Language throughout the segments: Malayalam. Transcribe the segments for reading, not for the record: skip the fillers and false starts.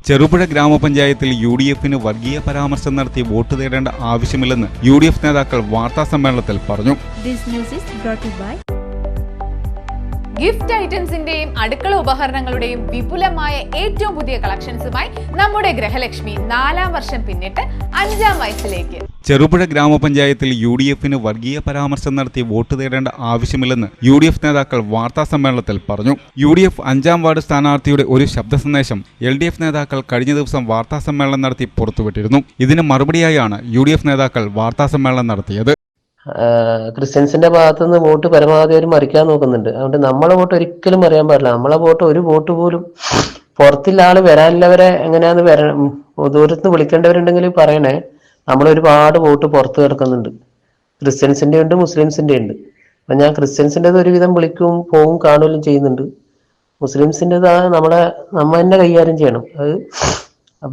ചെറുപുഴ ഗ്രാമപഞ്ചായത്തിൽ UDFന് വർഗീയ പരാമർശം നടത്തി വോട്ട് തേടേണ്ട ആവശ്യമില്ലെന്ന് UDF നേതാക്കൾ വാർത്താസമ്മേളനത്തിൽ പറഞ്ഞു. ഗിഫ്റ്റ് ഐറ്റംസിന്റെയും അടുക്കള ഉപകരണങ്ങളുടെയും വിപുലമായ ഏറ്റവും പുതിയ കളക്ഷൻസുമായി നമ്മുടെ ഗൃഹലക്ഷ്മി 4ാം വർഷം പിന്നിട്ട് 5ാം വയസ്സിലേക്ക്. ചെറുപുഴ ഗ്രാമപഞ്ചായത്തിൽ UDFന് വർഗീയ പരാമർശം നടത്തി വോട്ട് തേടേണ്ട ആവശ്യമില്ലെന്ന് UDF നേതാക്കൾ വാർത്താസമ്മേളനത്തിൽ പറഞ്ഞു. UDF 5ാം വാർഡ് സ്ഥാനാർത്ഥിയുടെ ഒരു ശബ്ദ സന്ദേശം LDF നേതാക്കൾ കഴിഞ്ഞ ദിവസം വാർത്താസമ്മേളനം നടത്തി പുറത്തുവിട്ടിരുന്നു. ഇതിന് മറുപടിയായാണ് UDF നേതാക്കൾ വാർത്താസമ്മേളനം നടത്തിയത്. ക്രിസ്ത്യൻസിന്റെ ഭാഗത്തുനിന്ന് വോട്ട് പരമാവധി അവർ മറിക്കാൻ നോക്കുന്നുണ്ട്. അതുകൊണ്ട് നമ്മളെ വോട്ട് ഒരിക്കലും അറിയാൻ പാടില്ല. നമ്മളെ വോട്ട് ഒരു വോട്ട് പോലും പുറത്തുള്ള ആള് വരാനുള്ളവരെ എങ്ങനെയാന്ന് ദൂരത്ത് വിളിക്കേണ്ടവരുണ്ടെങ്കിൽ പറയണേ. നമ്മൾ ഒരുപാട് വോട്ട് പുറത്ത് കിടക്കുന്നുണ്ട്. ക്രിസ്ത്യൻസിന്റെ ഉണ്ട്, മുസ്ലിംസിന്റെ ഉണ്ട്. അപ്പൊ ഞാൻ ക്രിസ്ത്യൻസിൻ്റെത് ഒരുവിധം വിളിക്കും, പോവും, കാണുകയും ചെയ്യുന്നുണ്ട്. മുസ്ലിംസിൻ്റെത് നമ്മ തന്നെ കൈകാര്യം ചെയ്യണം. അത്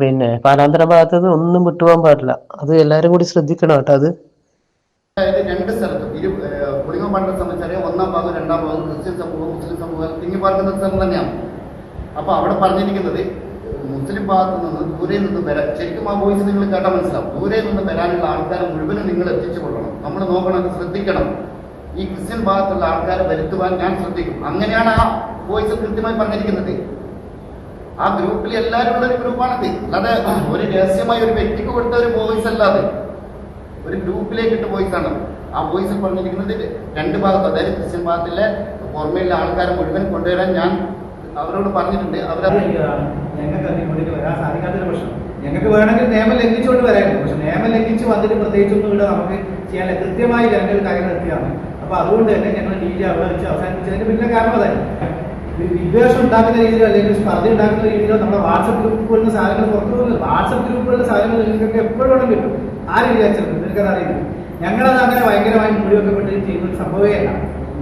പിന്നെ പാലാന്തര ഭാഗത്ത് ഒന്നും വിട്ടുപോകാൻ പാടില്ല. അത് എല്ലാരും കൂടി ശ്രദ്ധിക്കണം കേട്ടോ. അത് രണ്ട് സ്ഥലത്തും പുളിങ്ങ മണ്ഡലത്തെ സംബന്ധിച്ചറിയാം, 1ാം ഭാഗം 2ാം ഭാഗം ക്രിസ്ത്യൻ സമൂഹം മുസ്ലിം സമൂഹം തിങ്ങി പാർക്കുന്ന സ്ഥലം തന്നെയാണ്. അപ്പൊ അവിടെ പറഞ്ഞിരിക്കുന്നത് മുസ്ലിം ഭാഗത്തു നിന്ന് ദൂരെ നിന്ന് വരാൻ, ശരിക്കും ആ വോയിസ് നിങ്ങൾ കേട്ടാൽ മനസ്സിലാവും. ദൂരെ നിന്ന് വരാനുള്ള ആൾക്കാരെ മുഴുവനും നിങ്ങൾ എത്തിച്ചു കൊള്ളണം. നമ്മൾ നോക്കണം, ശ്രദ്ധിക്കണം. ഈ ക്രിസ്ത്യൻ ഭാഗത്തുള്ള ആൾക്കാരെ വരുത്തുവാൻ ഞാൻ ശ്രദ്ധിക്കും. അങ്ങനെയാണ് ആ വോയിസ് കൃത്യമായി പറഞ്ഞിരിക്കുന്നത്. ആ ഗ്രൂപ്പിൽ എല്ലാവരും ഉള്ള ഒരു ഗ്രൂപ്പാണത്. അല്ലാതെ ഒരു രഹസ്യമായി ഒരു വ്യക്തിക്ക് കൊടുത്ത ഒരു വോയിസ് അല്ലാതെ ഒരു ഗ്രൂപ്പിലേക്ക് ഇട്ട വോയിസ് ആണ്. ആ വോയിസിൽ പറഞ്ഞിരിക്കുന്നത് രണ്ട് ഭാഗത്ത്, അതായത് ക്രിസ്ത്യൻ ഭാഗത്തിലെ പുറമേയുള്ള ആൾക്കാരെ മുഴുവൻ കൊണ്ടുവരാൻ ഞാൻ അവരോട് പറഞ്ഞിട്ടുണ്ട്. ഞങ്ങൾക്ക് അതിലേക്ക് വരാൻ സാധിക്കാത്തൊരു പ്രശ്നം. ഞങ്ങൾക്ക് വേണമെങ്കിൽ നിയമം ലംഘിച്ചുകൊണ്ട് വരായിരുന്നു. പക്ഷെ നിയമം ലംഘിച്ച് വന്നിട്ട് പ്രത്യേകിച്ചൊന്നും ഇവിടെ നമുക്ക് ചെയ്യാൻ കൃത്യമായി ഞങ്ങൾ കാര്യങ്ങൾ എത്തിയാണ്. അപ്പൊ അതുകൊണ്ട് തന്നെ ഞങ്ങൾ രീതി അവിടെ വെച്ച് അവസാനിപ്പിച്ചതിന് പിന്നെ കാരണം അതായിരുന്നു. വിദ്വേഷം ഉണ്ടാക്കുന്ന രീതിയിലോ അല്ലെങ്കിൽ സ്പർദ്ധ ഉണ്ടാക്കുന്ന രീതിയിലോ നമ്മുടെ വാട്സപ്പ് ഗ്രൂപ്പുകളിൽ സാധനങ്ങൾ പുറത്തു പോകുന്നത്. വാട്സപ്പ് ഗ്രൂപ്പുകളിലെ സാധനങ്ങൾ നിങ്ങൾക്ക് എപ്പോഴും വേണം കിട്ടും. ആ രീതി വെച്ചത് നിങ്ങൾക്കത് അറിയില്ല. ഞങ്ങളത് അങ്ങനെ ഭയങ്കരമായി മൂടിവെക്കപ്പെട്ട് ചെയ്യുന്ന ഒരു സംഭവമേ അല്ല.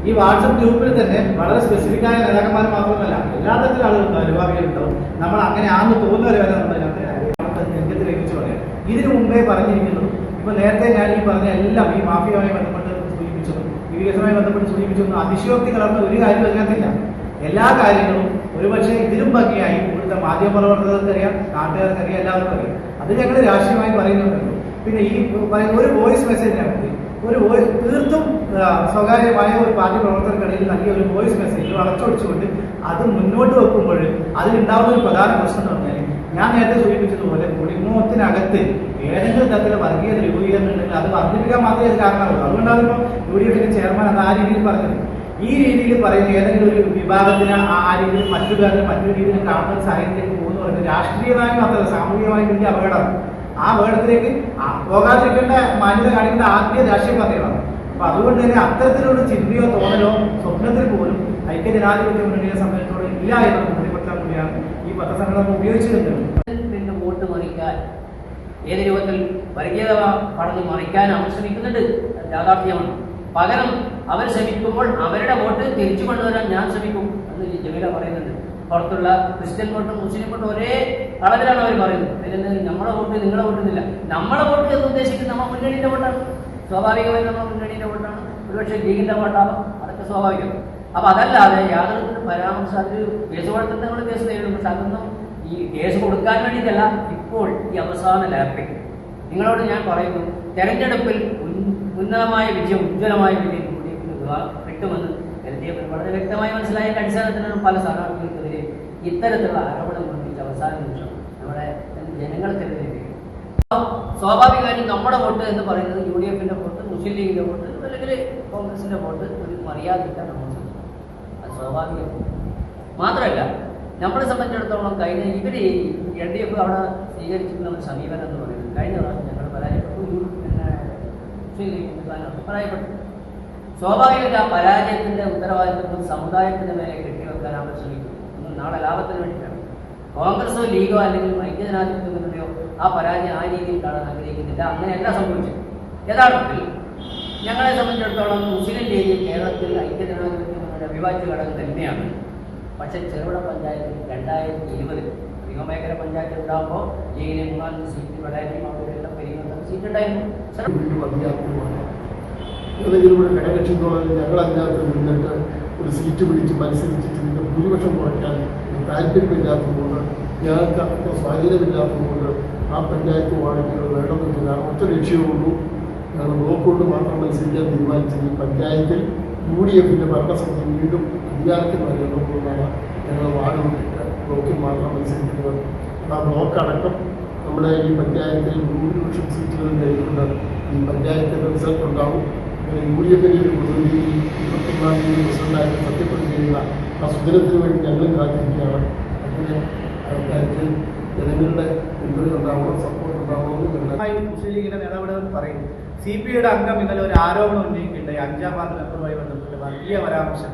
ഈ വാട്സപ്പ് ഗ്രൂപ്പിൽ തന്നെ വളരെ സ്പെസിഫിക് ആയ നേതാക്കന്മാർ മാത്രമല്ല, എല്ലാ തരത്തിലും ആളുകൾ അനുഭാവികളുണ്ടാവും. നമ്മൾ അങ്ങനെ ആണെന്ന് തോന്നുന്നവരെ വരെ നമ്മൾ അതിനകത്ത് രംഗത്തിലേക്ക് വെച്ച് പറയാം. ഇതിനു മുമ്പേ പറഞ്ഞിരിക്കുന്നു. ഇപ്പൊ നേരത്തെ ഞാൻ ഈ പറഞ്ഞ എല്ലാം ഈ മാഫിയുമായി ബന്ധപ്പെട്ട് സൂചിപ്പിച്ചതും വികസനവുമായി ബന്ധപ്പെട്ട് സൂചിപ്പിച്ചതൊന്നും അതിശയോക്തി കലർന്ന ഒരു കാര്യം അതിനകത്തില്ല. എല്ലാ കാര്യങ്ങളും ഒരുപക്ഷെ ഇതിലും ഭംഗിയായി ഇവിടുത്തെ മാധ്യമപ്രവർത്തകർക്കറിയാം, നാട്ടുകാർക്കറിയാം, എല്ലാവർക്കും അറിയാം. അത് ഞങ്ങൾ രാഷ്ട്രീയമായി പറയുന്നുണ്ടല്ലോ. പിന്നെ ഈ പറയുന്ന ഒരു വോയിസ് മെസ്സേജിനകത്ത് ഒരു വോയിസ് തീർത്തും സ്വകാര്യമായ ഒരു പാർട്ടി പ്രവർത്തകർക്കിടയിൽ നൽകിയ ഒരു വോയിസ് മെസ്സേജ് വളച്ചൊടിച്ചുകൊണ്ട് അത് മുന്നോട്ട് വെക്കുമ്പോൾ അതിലുണ്ടാവുന്ന ഒരു പ്രധാന പ്രശ്നം എന്ന് പറഞ്ഞാൽ, ഞാൻ നേരത്തെ സൂചിപ്പിച്ചതുപോലെ കുടിമോത്തിനകത്ത് ഏതെങ്കിലും തരത്തിലുള്ള വർഗീയത രൂപീകരണം ഉണ്ടെങ്കിൽ അത് വർദ്ധിപ്പിക്കാൻ മാത്രമേ അത് കാരണമാകുള്ളൂ. അതുകൊണ്ടാണ് ഇപ്പോൾ UDFന്റെ ചെയർമാൻ അത് ആ രീതിയിൽ പറഞ്ഞത്. ഈ രീതിയിൽ പറയുന്ന ഏതെങ്കിലും ഒരു വിഭാഗത്തിന് ആ രീതിയിൽ മറ്റൊരു രീതിയിൽ കാണുന്ന സാഹചര്യത്തിലേക്ക് പോകുന്നു പറയുന്നത് രാഷ്ട്രീയമായും മാത്രമല്ല സാമൂഹികമായും വലിയ അപകടമാണ്. ആ അപകടത്തിലേക്ക് പോകാതിരിക്കേണ്ട മാന്യത കാണിക്കേണ്ട ആദ്യ രാഷ്ട്രീയ പാർട്ടികളാണ്. അപ്പൊ അതുകൊണ്ട് തന്നെ അത്തരത്തിലുള്ള ചിന്തയോ തോന്നലോ സ്വപ്നത്തിൽ പോലും ഐക്യജനാധിപത്യ മുന്നണിയെ സംബന്ധിച്ചോട് ഇല്ല എന്ന് ബോധ്യപ്പെടുത്താൻ കൂടിയാണ് ഈ പത്രസമ്മേളനം ഉപയോഗിച്ചിരുന്നത്. വോട്ട് മറിക്കാൻ ഏത് രൂപത്തിൽ വർഗീയത പടർന്ന് മറിക്കാൻ അവർ ശ്രമിക്കുന്നുണ്ട്, യാഥാർത്ഥ്യമാണ്. പകരം അവർ ശ്രമിക്കുമ്പോൾ അവരുടെ വോട്ട് തിരിച്ചു കൊണ്ടുവരാൻ ഞാൻ ശ്രമിക്കും എന്ന് ജമീല പറയുന്നുണ്ട്. പുറത്തുള്ള ക്രിസ്ത്യൻ വോട്ടും മുസ്ലിം വോട്ടും ഒരേ അളവിലാണ് അവർ പറയുന്നത്. അതിന് നമ്മളെ വോട്ട് നിങ്ങളെ വോട്ടുന്നില്ല. നമ്മളെ വോട്ട് എന്ന് ഉദ്ദേശിക്കുന്നത് നമ്മൾ മുന്നണിയുടെ വോട്ടാണ്. സ്വാഭാവികമായി നമ്മൾ മുന്നണിയുടെ വോട്ടാണ്. ഒരുപക്ഷെ ലീഗിന്റെ വോട്ടാവാം, അതൊക്കെ സ്വാഭാവികം. അപ്പൊ അതല്ലാതെ യാതൊരു പരാമർശം അതിൽ കേസ് കൊടുത്തിട്ട് നമ്മൾ കേസ് നേരിടും. പക്ഷെ അതൊന്നും ഈ കേസ് കൊടുക്കാൻ വേണ്ടിയിട്ടല്ല. ഇപ്പോൾ ഈ അവസാന ലാപ്പിൽ നിങ്ങളോട് ഞാൻ പറയുന്നു, തെരഞ്ഞെടുപ്പിൽ ഉന്നതമായ വിജയം, ഉജ്ജ്വലമായ വിജയം കിട്ടുമെന്ന് LDF വളരെ വ്യക്തമായി മനസ്സിലായതിന്റെ അടിസ്ഥാനത്തിലാണ് പല സ്ഥാനാർത്ഥികൾക്കെതിരെ ഇത്തരത്തിലുള്ള ആരോപണം ഉന്നയിച്ച് അവസാന നിമിഷം നമ്മുടെ ജനങ്ങൾക്കെതിരെ. സ്വാഭാവികമായും നമ്മുടെ വോട്ട് എന്ന് പറയുന്നത് UDFന്റെ വോട്ട്, മുസ്ലിം ലീഗിന്റെ വോട്ട്, അല്ലെങ്കിൽ കോൺഗ്രസിന്റെ വോട്ട് ഒരു മര്യാദയ്ക്കാൻ നമ്മൾ ശ്രമിക്കും. അത് സ്വാഭാവികം. മാത്രമല്ല നമ്മളെ സംബന്ധിച്ചിടത്തോളം കഴിഞ്ഞ ഇവര് LDF അവിടെ സ്വീകരിച്ചിട്ടുള്ള ഒരു സമീപനം എന്ന് പറയുന്നത്, കഴിഞ്ഞ പ്രാവശ്യം ഞങ്ങൾ പരാജയപ്പെട്ടു, മുസ്ലിം ലീഗ് പരാജയപ്പെട്ടു. സ്വാഭാവികമായിട്ട് ആ പരാജയത്തിന്റെ ഉത്തരവാദിത്വം സമുദായത്തിന്റെ മേലെ കെട്ടിവെക്കാൻ അവർ ശ്രമിക്കും. നാളെ ലാഭത്തിന് വേണ്ടിയിട്ടാണ്. കോൺഗ്രസോ ലീഗോ അല്ലെങ്കിൽ ഐക്യജനാധിപത്യ മുന്നണിയോ ആ പരാജയം ആ രീതിയിൽ കാണാൻ ആഗ്രഹിക്കുന്നില്ല. അങ്ങനെയല്ല സംഭവിച്ചത്. യഥാർത്ഥത്തിൽ ഞങ്ങളെ സംബന്ധിച്ചിടത്തോളം മുസ്ലിം ലീഗ് കേരളത്തിൽ ഐക്യജനാധിപത്യ മുന്നണിയുടെ അവിഭാജ്യ ഘടകം തന്നെയാണ്. പക്ഷെ ചെറുപുഴ പഞ്ചായത്തിൽ 2020 പെരിങ്ങമേഖല പഞ്ചായത്ത് ഉണ്ടാകുമ്പോൾ ലീഗിന് 3 സീറ്റ് വളരെയും അവരുടെ പെരിങ്ങമേഖല സീറ്റ് ഉണ്ടായിരുന്നു. ഏതെങ്കിലും ഒരു ഘടകകക്ഷി ഞങ്ങൾ അതിനകത്ത് നിന്നിട്ട് ഒരു സീറ്റ് പിടിച്ച് മത്സരിച്ചിട്ട് ഭൂരിപക്ഷം കുറയ്ക്കാൻ താല്പര്യമില്ലാത്തതുകൊണ്ട് ഞങ്ങൾക്ക് അത്ര സ്വാധീനമില്ലാത്തതുകൊണ്ട് ആ പഞ്ചായത്ത് വാർഡുകൾ വേണമെന്നില്ല. ഒറ്റ ലക്ഷ്യമുള്ളൂ, ഞങ്ങൾ ബ്ലോക്ക് കൊണ്ട് മാത്രം മത്സരിക്കാൻ തീരുമാനിച്ചത് ഈ പഞ്ചായത്തിൽ UDFന്റെ ഭരണസമിതി വീണ്ടും അധികാരത്തിൽ വരുന്നതുകൊണ്ടാണ് ഞങ്ങൾ വാർഡ് വിട്ടിട്ട് ബ്ലോക്കിൽ മാത്രം മത്സരിക്കുന്നത്. ആ ബ്ലോക്ക് അടക്കം നമ്മുടെ ഈ പഞ്ചായത്തിൽ 100% സീറ്റുകൾ നേരിട്ടുണ്ട്. ഈ പഞ്ചായത്തിൻ്റെ റിസൾട്ട് ഉണ്ടാവും. UDFിൻ്റെ ഒരു പ്രതിനിധി 21-ാം തീയതി പ്രസിഡന്റായിട്ട് സത്യപ്രതിജ്ഞ ചെയ്യുന്ന ആ സുദിനത്തിന് വേണ്ടി ഞങ്ങളും കാത്തിരിക്കുകയാണ്. അതിന് കാര്യത്തിൽ ജനങ്ങളുടെ പിന്തുണ ഉണ്ടാവണം, സപ്പോർട്ട് ഉണ്ടാവണമെന്ന് മുസ്ലിം ലീഗിന്റെ നേതാവ് പറയുന്നു. CPIയുടെ അംഗം ഇന്നലെ ഒരു ആരോപണം ഉന്നയിക്കുന്നുണ്ട്. 5ാം വാർഡ് മെമ്പറുമായി ബന്ധപ്പെട്ട് വർഗീയ പരാമർശം.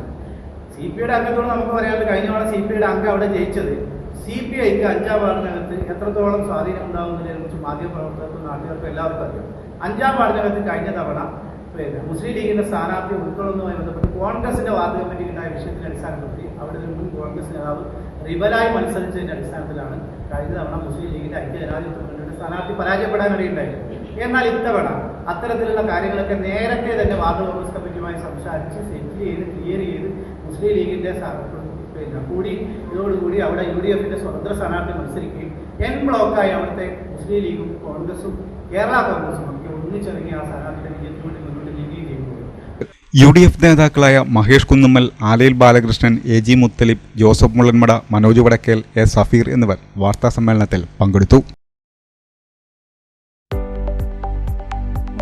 CPIയുടെ അംഗത്തോട് നമുക്ക് പറയാനുള്ളത്, കഴിഞ്ഞ തവണ CPIയുടെ അംഗം അവിടെ ജയിച്ചത് CPIക്ക് 5ാം വാർഡിനകത്ത് എത്രത്തോളം സ്വാധീനം ഉണ്ടാകുന്നതിനെ കുറിച്ച് മാധ്യമപ്രവർത്തകർക്കും നാട്ടുകാർക്കും എല്ലാവർക്കും അറിയാം. 5ാം വാർഡിനകത്ത് കഴിഞ്ഞ തവണ മുസ്ലിം ലീഗിന്റെ സ്ഥാനാർത്ഥി ഉൾക്കൊള്ളുന്നതുമായി ബന്ധപ്പെട്ട് കോൺഗ്രസിന്റെ വാർഡ് കമ്മിറ്റിക്ക് ഉണ്ടായ വിഷയത്തിന്റെ അടിസ്ഥാനത്തിൽ അവിടെ നിന്നും കോൺഗ്രസ് നേതാവ് റിബലായി മത്സരിച്ചതിന്റെ അടിസ്ഥാനത്തിലാണ് കഴിഞ്ഞ തവണ മുസ്ലിം ലീഗിന്റെ ഐക്യജനാധിപത്യ മുന്നണിയുടെ സ്ഥാനാർത്ഥി പരാജയപ്പെടാനിടയുണ്ടായത്. എന്നാൽ ഇത്തവണ അത്തരത്തിലുള്ള കാര്യങ്ങളൊക്കെ നേരത്തെ തന്നെ വാർഡ് കോൺഗ്രസ് കമ്മിറ്റിയുമായി സംസാരിച്ച് സെറ്റിൽ ചെയ്ത് ക്ലിയർ ചെയ്ത് മുസ്ലിം ലീഗിന്റെ ഇതോടുകൂടി അവിടെ UDFന്റെ സ്വതന്ത്ര സ്ഥാനാർത്ഥി മത്സരിക്കുകയും N ബ്ലോക്കായി അവിടുത്തെ മുസ്ലിം ലീഗും കോൺഗ്രസും കേരള കോൺഗ്രസും ഒക്കെ ഒന്നിച്ചിറങ്ങി ആ സ്ഥാനാർത്ഥിയുടെ വിജയത്തിന് വേണ്ടി മുന്നോട്ട് നീങ്ങുകയും ചെയ്യുന്നു. UDF നേതാക്കളായ മഹേഷ് കുന്നുമ്മൽ, ആലയിൽ ബാലകൃഷ്ണൻ, AG മുത്തലിബ്, ജോസഫ് മുള്ളൻമട, മനോജ് വടക്കേൽ, A സഫീർ എന്നിവർ വാർത്താസമ്മേളനത്തിൽ പങ്കെടുത്തു.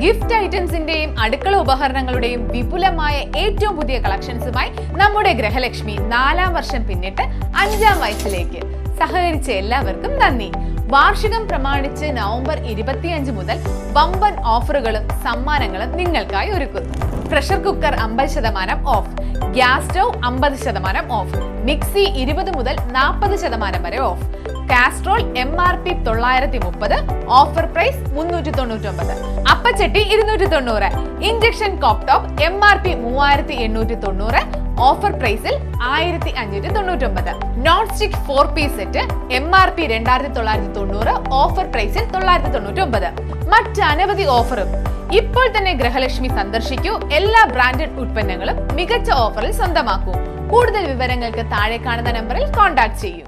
ഗിഫ്റ്റ് ഐറ്റംസിന്റെയും അടുക്കള ഉപകരണങ്ങളുടെയും വിപുലമായ ഏറ്റവും പുതിയ കളക്ഷൻസുമായി നമ്മുടെ ഗൃഹലക്ഷ്മി 4ാം വർഷം പിന്നിട്ട് 5ാം വയസ്സിലേക്ക്. സഹകരിച്ച എല്ലാവർക്കും നന്ദി. വാർഷികം പ്രമാണിച്ച് നവംബർ 25 മുതൽ വമ്പൻ ഓഫറുകളും സമ്മാനങ്ങളും നിങ്ങൾക്കായി ഒരുക്കുന്നു. Pressure cooker 50% off, gas stove 50% off, mixie 20 മുതൽ 40% വരെ off, Castrol MRP 930, offer price 399, അപ്പച്ചട്ടി 290, induction cooktop MRP 3890, offer പ്രൈസിൽ 1599, non stick 4 piece set MRP 2990, offer പ്രൈസിൽ 999. മറ്റ് അനവധി ഓഫറും. ഇപ്പോൾ തന്നെ ഗൃഹലക്ഷ്മി സന്ദർശിക്കൂ. എല്ലാ ബ്രാൻഡഡ് ഉൽപ്പന്നങ്ങളും മികച്ച ഓഫറിൽ സ്വന്തമാക്കൂ. കൂടുതൽ വിവരങ്ങൾക്ക് താഴെ കാണുന്ന നമ്പറിൽ കോൺടാക്ട് ചെയ്യൂ.